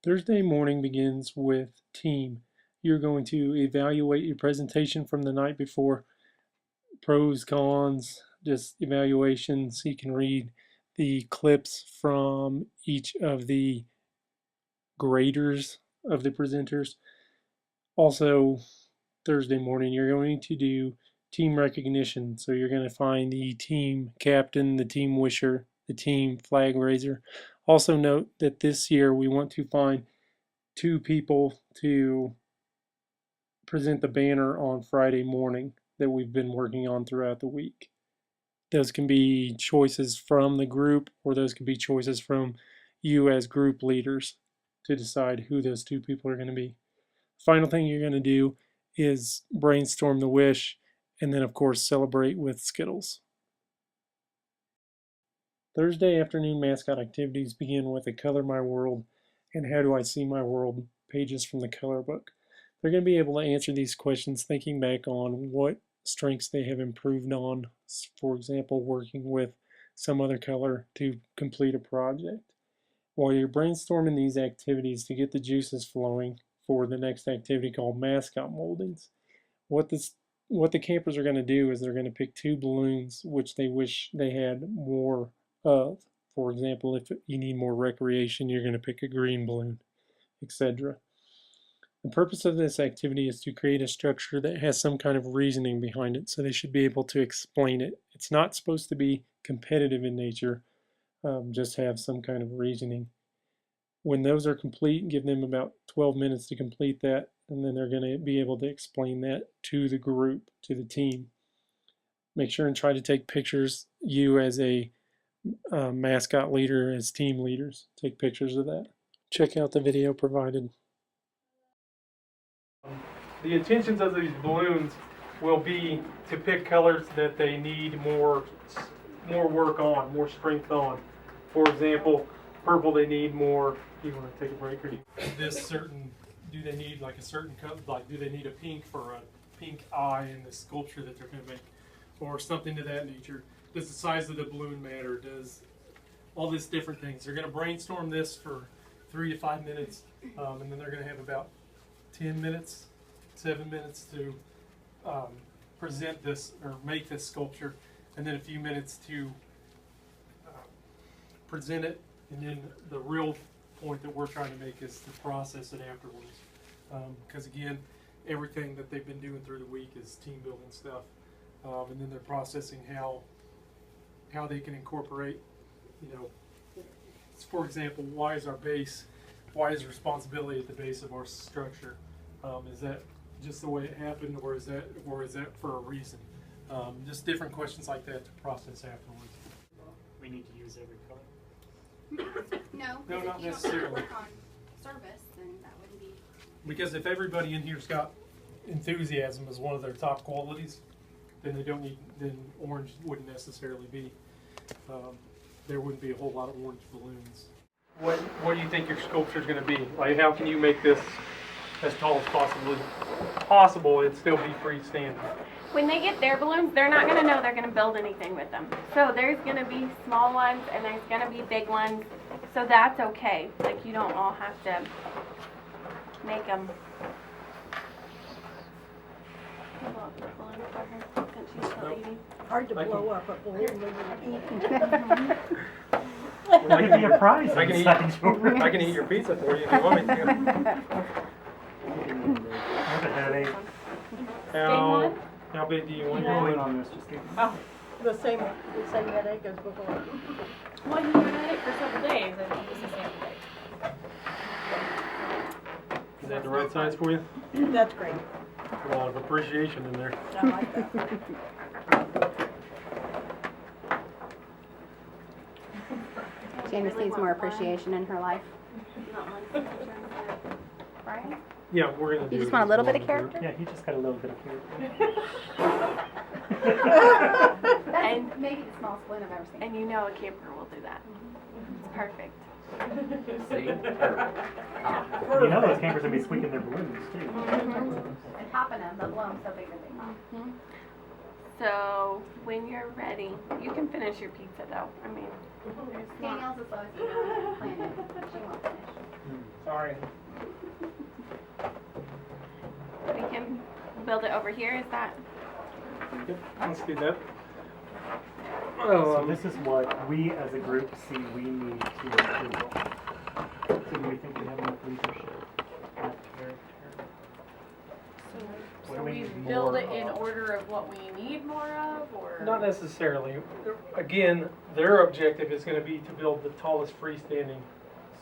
Thursday morning begins with team. You're going to evaluate your presentation from the night before, pros, cons, just evaluations. You can read the clips from each of the graders of the presenters. Also, Thursday morning, you're going to do team recognition. So you're going to find the team captain, the team wisher, the team flag raiser. Also note that this year we want to find 2 people to present the banner on Friday morning that we've been working on throughout the week. Those can be choices from the group, or those can be choices from you as group leaders to decide who those 2 people are going to be. Final thing you're going to do is brainstorm the wish, and then of course celebrate with Skittles. Thursday afternoon mascot activities begin with a Color My World and How Do I See My World pages from the color book. They're going to be able to answer these questions thinking back on what strengths they have improved on, for example, working with some other color to complete a project. While you're brainstorming these activities to get the juices flowing for the next activity called mascot moldings, what the campers are going to do is they're going to pick 2 balloons which they wish they had more of. For example, if you need more recreation, you're going to pick a green balloon, etc. The purpose of this activity is to create a structure that has some kind of reasoning behind it, so they should be able to explain it. It's not supposed to be competitive in nature, just have some kind of reasoning. When those are complete, give them about 12 minutes to complete that, and then they're going to be able to explain that to the group, to the team. Make sure and try to take pictures, you as a mascot leader, as team leaders, take pictures of that. Check out the video provided. The intentions of these balloons will be to pick colors that they need more work on, more strength on. For example, purple they need more. You want to take a break, or do they need like a certain color, like do they need a pink for a pink eye in the sculpture that they're going to make, or something to that nature? Does the size of the balloon matter? Does all these different things? They're going to brainstorm this for 3 to 5 minutes, and then they're going to have about 10 minutes, 7 minutes to present this or make this sculpture, and then a few minutes to present it, and then the real point that we're trying to make is to process it afterwards. Because again, everything that they've been doing through the week is team building stuff, and then they're processing how they can incorporate, for example, why is responsibility at the base of our structure? Is that just the way it happened, or is that for a reason? Just different questions like that to process afterwards. We need to use every color. No, not if you necessarily. don't work on service, then that wouldn't be. Because if everybody in here's got enthusiasm as one of their top qualities, then then orange wouldn't necessarily be. There wouldn't be a whole lot of orange balloons. What do you think your sculpture is going to be? Like, how can you make this as tall as possible and still be freestanding? When they get their balloons, they're not going to know they're going to build anything with them. So there's going to be small ones and there's going to be big ones. So that's okay. Like, you don't all have to make them. Hard to blow up a balloon when I'll give you a prize. I can eat your pizza for you if you want me to. Have a headache. How big do you want You're your going balloon? on this. Just kidding. the same headache as before. Well, you had it for several days. I think it's the same day. Is that the right size for you? That's great. A lot of appreciation in there. I like that. Janice needs more appreciation in her life. Right? Yeah, we're going to do You just it want a as little bit one of group. character? Yeah, he just got a little bit of And maybe the smallest balloon I've ever seen. and you know a camper will do that. It's perfect. You know those campers will be squeaking their balloons too. And popping them, but blow them so big that they pop. So when you're ready, you can finish your pizza though. I mean, there's not, Danielle's as low as you know, planted. She won't finish. Sorry. we can build it over here. Is that? Yep, let's do that. So this is what we as a group see we need to improve on. So do we think we have enough leadership, enough character? What So do we we need build more it in of? order of what we need more of, or? Not necessarily. Again, their objective is going to be to build the tallest freestanding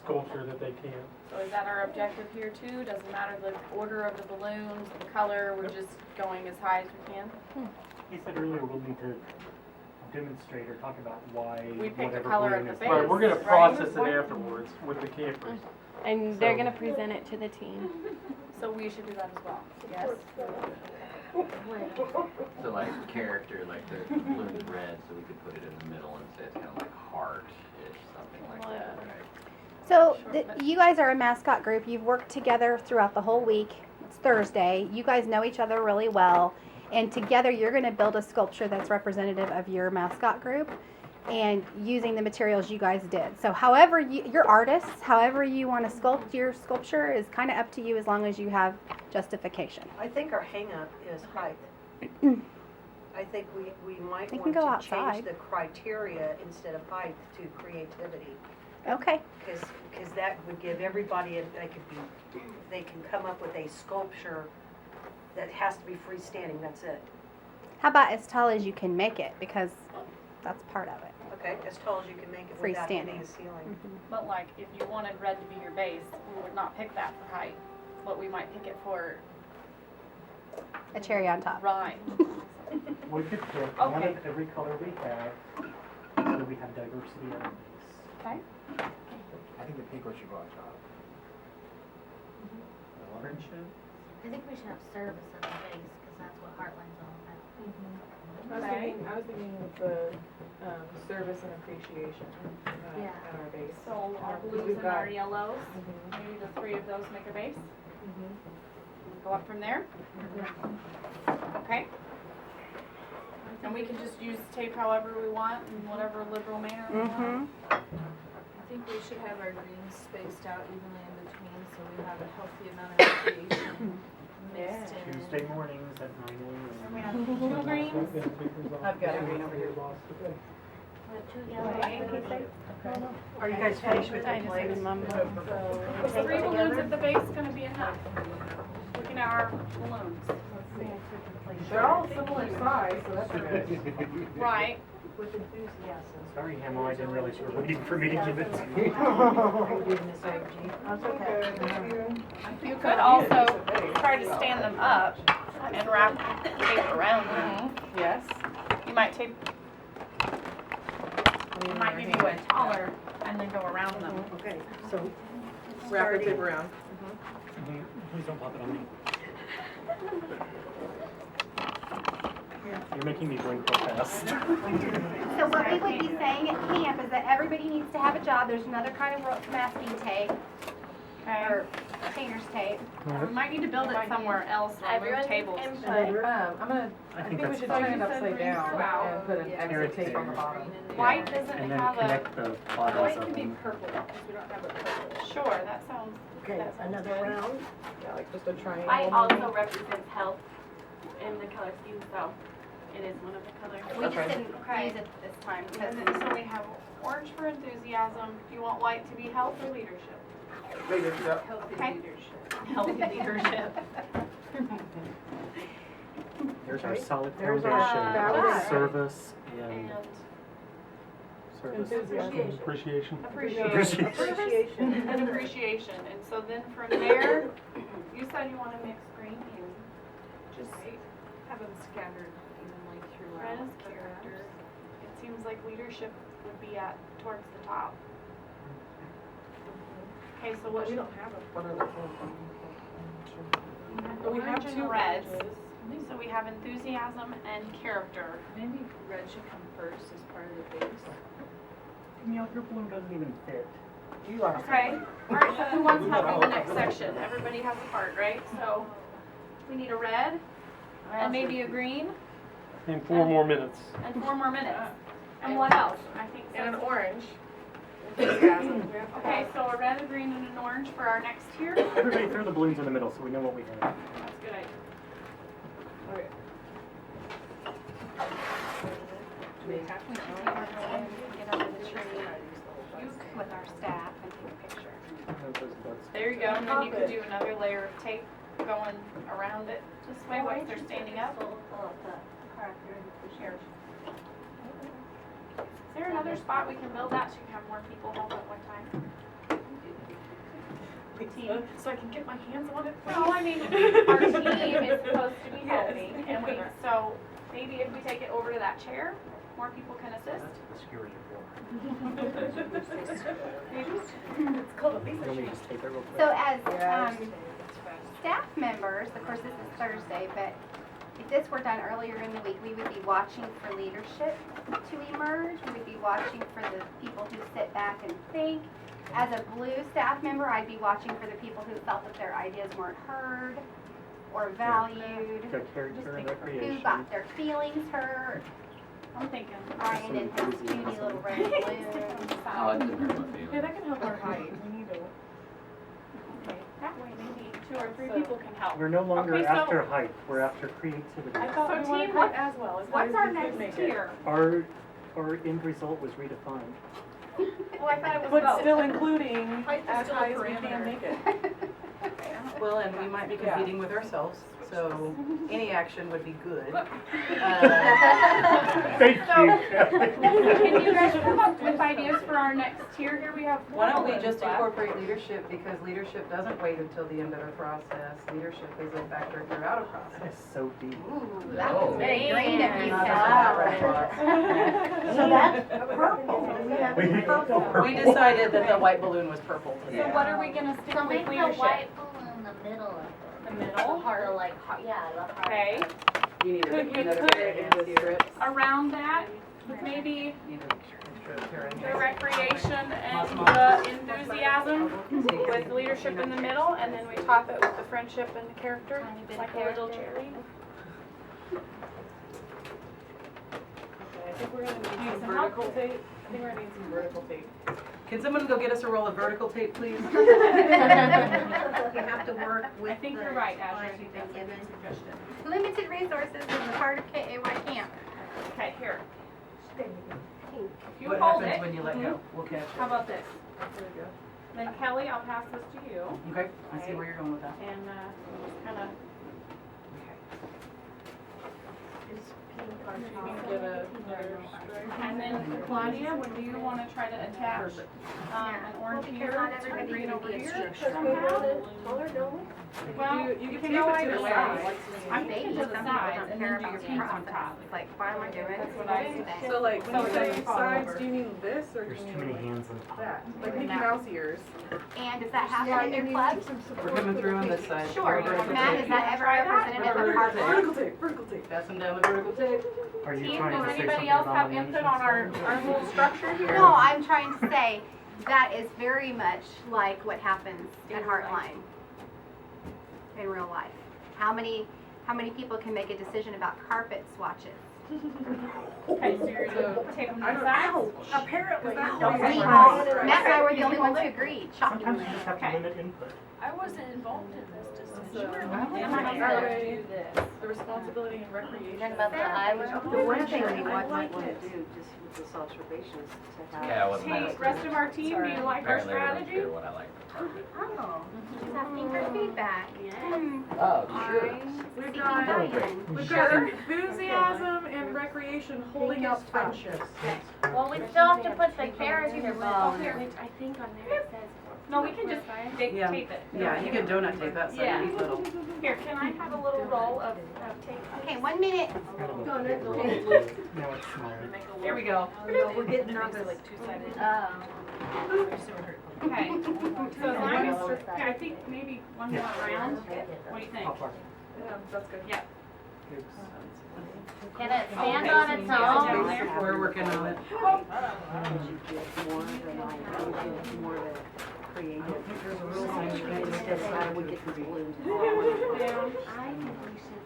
sculpture that they can. So is that our objective here too? Doesn't matter the order of the balloons, the color, we're just going as high as we can? You said earlier we'll need to demonstrate or talk about why We pick the whatever color balloon of is the there. Right, we're going to Right. process it afterwards with the campers. And they're So- gonna present it to the team. So we should do that as well, yes? So like character, like the balloon's red, so we could put it in the middle and say it's kind of like heart-ish, something like that, right? So you guys are a mascot group. You've worked together throughout the whole week. It's Thursday. You guys know each other really well. And together you're going to build a sculpture that's representative of your mascot group and using the materials you guys did. So however you're artists, however you want to sculpt your sculpture is kind of up to you as long as you have justification. I think our hang-up is height. I think we might We want can go to outside. change the criteria instead of height to creativity. Okay. Because that would give everybody, they can come up with a sculpture that has to be freestanding, that's it. How about as tall as you can make it, because that's part of it. Okay, as tall as you can make it without hitting Freestanding. the ceiling. But like, if you wanted red to be your base, we would not pick that for height, but we might pick it for A cherry on top. rhyme. We could pick one Okay. of every color we have, so that we have diversity in our base. Okay. I think the pink one should go on top. Orange? I think we should have service at the base, because that's what Heartland's all about. I was thinking with the service and appreciation Yeah. at our base. So our Because blues we've and got- our yellows, Mhm. maybe the three of those make a base, Mhm. go up from there. Okay? And we can just use tape however we want, in whatever liberal manner we want. Mm-hmm. I think we should have our greens spaced out evenly in between, so we have a healthy amount of recreation mixed in. Tuesday mornings at 9 And we a.m. have two greens, I've got a green over here. Two yellow. Are you guys finished with I your just plates? remember. is 3 balloons at the base gonna be enough? Looking at our balloons. They're all similar size, so that's good. Right, With enthusiasm. Sorry, Hamill, I didn't realize you were waiting for me to give it to you. Are you doing this, AG? That's okay. you could also try to stand them up and wrap tape around them. Yes. You might tape, you might maybe go taller and then go around them. Okay, so Wrap the starting, tip around. Please don't pop it on me. You're making me blink real fast. So what we would be saying at camp is that everybody needs to have a job. There's another kind of masking tape Okay, or painter's tape. we might need to build it somewhere else or move tables. I think we should turn it upside down and put an exit tape on the bottom. White doesn't And then have a, connect the bottoms white of can be them. purple, because we don't have a purple. Sure, that sounds, okay, that sounds another good. round. Yeah, like just a triangle. I also represent health in the color scheme, so it is one of the colors. We just Okay. didn't use it this time because And then, so we have orange for enthusiasm. Do you want white to be health or leadership? Okay. Healthy leadership. There's our solid There's our foundation, balance. service and And service. Enthusiasm. Appreciation. appreciation. Appreciation. And appreciation. And so then from there, you said you want to mix green in. Just Have them scattered evenly throughout. red as character. It seems like leadership would be at towards the top. Okay, so what We should don't have a. What are the But we have Orange two and reds. oranges. So we have enthusiasm and character. Maybe red should come first as part of the base. Camille, your balloon doesn't even fit. You are. Okay, alright, so who wants to help me in the next section? Everybody has a part, right? So we need a red and maybe a green. And 4 more minutes. And 4 more minutes. And what else? I think And an so. orange. Okay, so a red, a green, and an orange for our next tier. That's Everybody throw the balloons in the middle so we know what we have. a good idea. Get under the tree with our staff and take a picture. There you go, and then you can do another layer of tape going around it. This way, once they're standing up. Here. Is there another spot we can build that so you can have more people hold at one time? So I can get my hands on it. No, I mean, our team is supposed to be helping, and so maybe if we take it over to that chair, more people can assist. Skewer your floor. Maybe. It's called a You want me to just tape it real quick? So as staff members, of course this is Thursday, but if this were done earlier in the week, we would be watching for leadership to emerge. We would be watching for the people who sit back and think. As a blue staff member, I'd be watching for the people who felt that their ideas weren't heard or valued, Got character and who recreation. got their feelings hurt. I'm thinking. Ryan and his cutie little red balloon. Oh, it didn't hurt my feelings. Yeah, that can help our height. We need to. Okay, that way maybe 2 or 3 people can help. We're no longer Okay, so- after height, we're after creativity. I thought So we wanted team, height as well. As What's high our as we could next make it. tier? Our end result was redefined. Well, I thought it was But both. still including Height is as still a high as we can parameter. make it. Well, and we might be competing with ourselves, so any action would be good. Thank you. Can you guys come up with ideas for our next tier? Here we have 4 Why don't we balloons just left. incorporate leadership, because leadership doesn't wait until the end of a process. Leadership is a factor throughout a That process. is so deep. Ooh, that was Oh. very green of you, Not Cal. So that's purple. We decided that the white balloon was purple. So what are we gonna stick So with make the leadership? white balloon the middle of it. The middle? Heart, like, yeah, the heart. Okay. You need Could you another put pair of hands strips. Around that, maybe Need a pair of the hands. recreation and the enthusiasm with leadership in the middle, and then we top it with the friendship and the character, Tiny bit like of a little character. cherry. I think we're gonna need Need some some help? vertical tape. I think we're gonna need some vertical tape. Can someone go get us a roll of vertical tape, please? You have to work with I think the you're right, Ashley. I supplies think you've that's been a good given. suggestion. Limited resources is a part of KAY camp. Okay, here. If you What hold happens it, when you let go? We'll catch how it. about this? Then Kelly, I'll pass this to you, Okay, I see where you're going with that. and, we'll just kinda, You can get another stripe. and then Claudia, would you wanna try to attach, an orange here, a green over here? Well, You you can can tape go it to either the way. sides. I'm thinking to the sides, and then do your pink on top. Like, why am I doing That's this? what I say. So like, when So you it say doesn't fall sides, over. do you mean this or do There's you too many mean hands on the top. that? Like Mickey Mouse ears. And does that happen in your club? We're coming through on this side. Sure. Vertical Matt, tape. is that ever representative of Harvard? Vertical tape, vertical tape. Pass them down with vertical tape. Are you Team, trying does to say anybody something else about have nominations? input on our little structure here? No, I'm trying to say that is very much like what happens at Heartline in real life. How many people can make a decision about carpet swatches? Okay, so you're gonna tape them to the sides? Apparently. Don't we all, Matt and I were the only ones who agreed, Sometimes shockingly. you just have to Okay. limit input. I wasn't involved in this So, decision. are they- The responsibility and recreation. Then about the eyebrow. The one thing I you like might want it. to do, just with this observation, is to have. Yeah, it wasn't Hey, rest of our team, do you like our Apparently everyone's strategy? good at what I like the carpet. Oh, she's asking for feedback. Oh, sure. We've Seeking got, guidance. we've got enthusiasm and recreation holding up friendships. Well, we still have to put the character Oh, here. Which I think on there it says. No, we can just tape Yeah. it. Yeah, you can donut tape that Yeah. side, these little. Here, can I have a little roll of tape? Okay, 1 minute. Now it's smaller. There we go. We're getting nervous. Oh. Okay. So as long as, yeah, I think maybe one more round. What do you think? How far? Yeah, that's good. Yeah. Can it stand on its Down own? there. We're working on it. Would you give more than I, would you give more of a creative? Instead of how do we get these balloons? Down. I think we should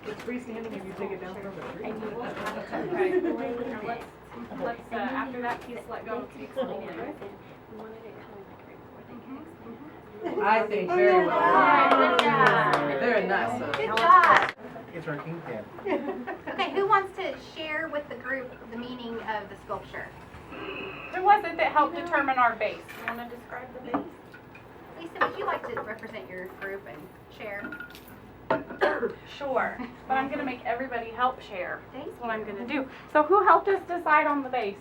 It's freestanding if you take it down from the tree. And you will have to explain it. Let's, after that piece, let go of the explain it. We wanted it kind of like right before they can explain it. I think very well. Alright, good job. Very nice. Good job. It's our kingpin. Okay, who wants to share with the group the meaning of the sculpture? Who was it that helped determine our base? You want to describe the base? Lisa, would you like to represent your group and share? Sure, but I'm gonna make everybody help share. Thank That's what I'm gonna do. So who helped us decide on the base?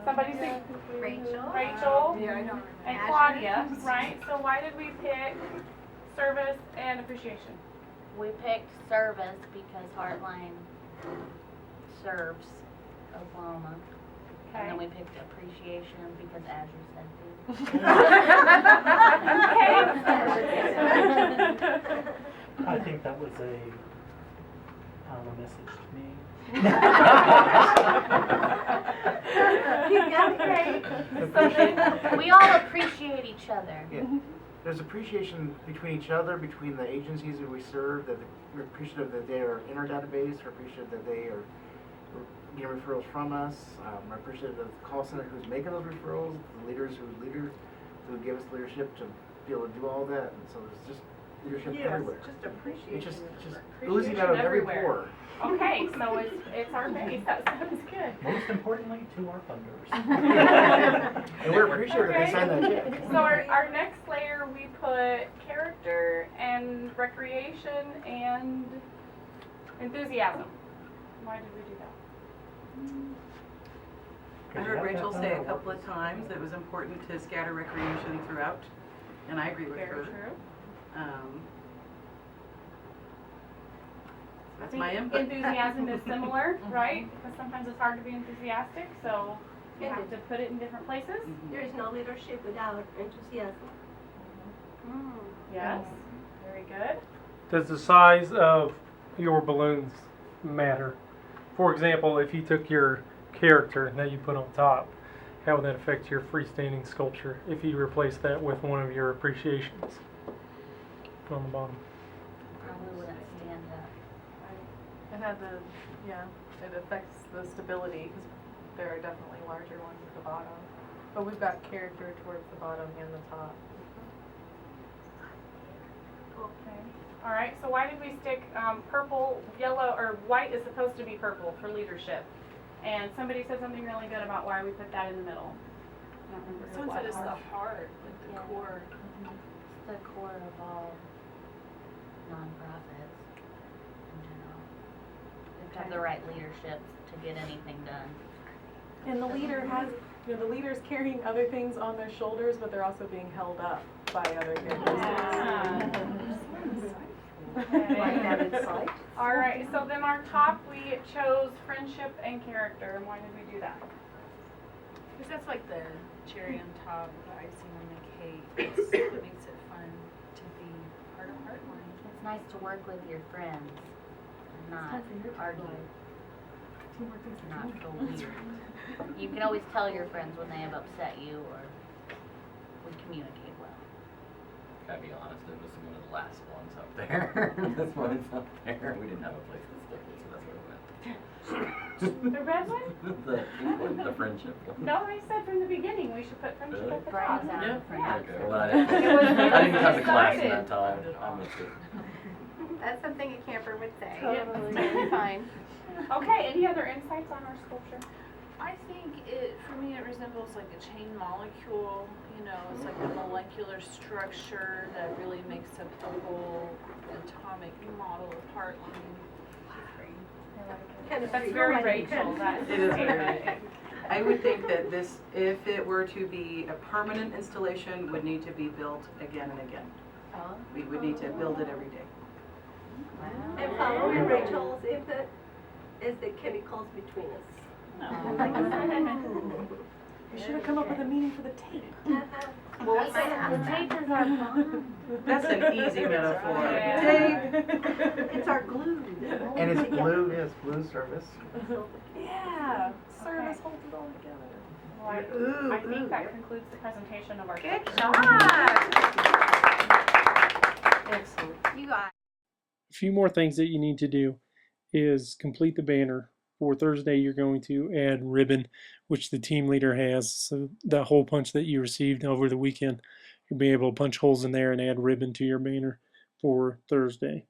Somebody say Rachel. Rachel Yeah, I know. and Azure. Claudia, right? So why did we pick service and appreciation? We picked service because Heartline serves Oklahoma. And then we picked appreciation because Azure said Okay. I think that was a message to me. We all appreciate each other. Yeah. There's appreciation between each other, between the agencies that we serve, that we're appreciative that they are in our database, we're appreciative that they are getting referrals from us, we're appreciative of the call center who's making those referrals, the leaders who give us leadership to be able to do all that, and so there's just leadership everywhere. Just appreciation. It's just oozing out of every pore. Okay, so it's our base. That sounds good. Most importantly, to our funders. And we're appreciative that they sign that check. So our next layer, we put character and recreation and enthusiasm. Why did we do that? I heard Rachel say a couple of times that it was important to scatter recreation throughout, and I agree with Very her. true. That's I my think input. enthusiasm is similar, right? Because sometimes it's hard to be enthusiastic, so you have to put it in different places. There is no leadership without enthusiasm. Yes, very good. Does the size of your balloons matter? For example, if you took your character that you put on top, how would that affect your freestanding sculpture if you replace that with one of your appreciations on the bottom? Probably wouldn't stand up. It had it affects the stability because there are definitely larger ones at the bottom. But we've got character towards the bottom and the top. Okay. All right, so why did we stick purple, yellow, or white is supposed to be purple for leadership? And somebody said something really good about why we put that in the middle. I don't remember who it Someone said was. it's the heart, like the Yeah. core. It's the core of all nonprofits in general. You have to have the right leadership to get anything done. And the leader has, the leader's carrying other things on their shoulders, but they're also being held up by other characters. Like that insight. All right, so then our top, we chose friendship and character, and why did we do that? Because that's like the cherry on top, the icing on the cake. It makes it fun to be part of Heartline. It's nice to work with your friends and not argue. Not feel weird. You can always tell your friends when they have upset you or we communicate well. Gotta be honest, it was one of the last ones up there. This one's up there. We didn't have a place to stick it, so that's where it went. The red one? The pink one, the friendship one. No, I said from the beginning we should put friendship Really? at the Brian top. was out Yeah. of friendship. Okay, well, I didn't, It was I didn't cut the class in decided. that time. I missed it. That's something a camper would say. Totally. Totally fine. Okay, any other insights on our sculpture? I think for me, it resembles like a chain molecule, you know, it's like the molecular structure that really makes up the whole atomic model of Heartline. That's very Rachel. That It is very favorite. Rachel. I would think that this, if it were to be a permanent installation, would need to be built again and again. We would need to build it every day. And following Rachel's input is the chemicals between us. We should have come up with a meaning for the tape. Well, we can The tape is our bond. That's an easy metaphor. Yeah. Tape. It's our glue. And it's blue, yes, blue service. Yeah, service holds it all together. Well, I think that concludes the presentation of our Good sculpture. job. Excellent. You got A few more things that you need to do is complete the banner. For Thursday, you're going to add ribbon, which the team leader has. So that hole punch that you received over the weekend, you'll be able to punch holes in there and add ribbon to your banner for Thursday,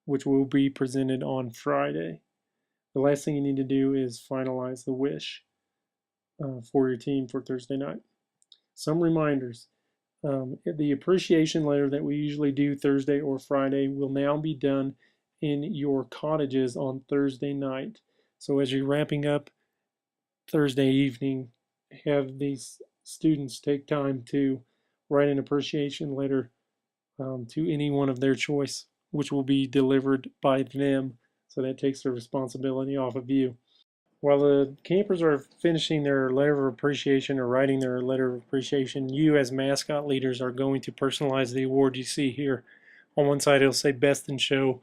which will be presented on Friday. The last thing you need to do is finalize the wish for your team for Thursday night. Some reminders. The appreciation letter that we usually do Thursday or Friday will now be done in your cottages on Thursday night. So as you're wrapping up Thursday evening, have these students take time to write an appreciation letter to anyone of their choice, which will be delivered by them. So that takes the responsibility off of you. While the campers are finishing their letter of appreciation or writing their letter of appreciation, you as mascot leaders are going to personalize the award you see here. On one side it'll say Best in Show.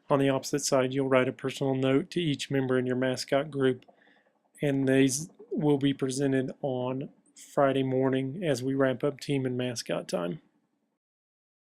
On the opposite side you'll write a personal note to each member in your mascot group. And these will be presented on Friday morning as we wrap up team and mascot time.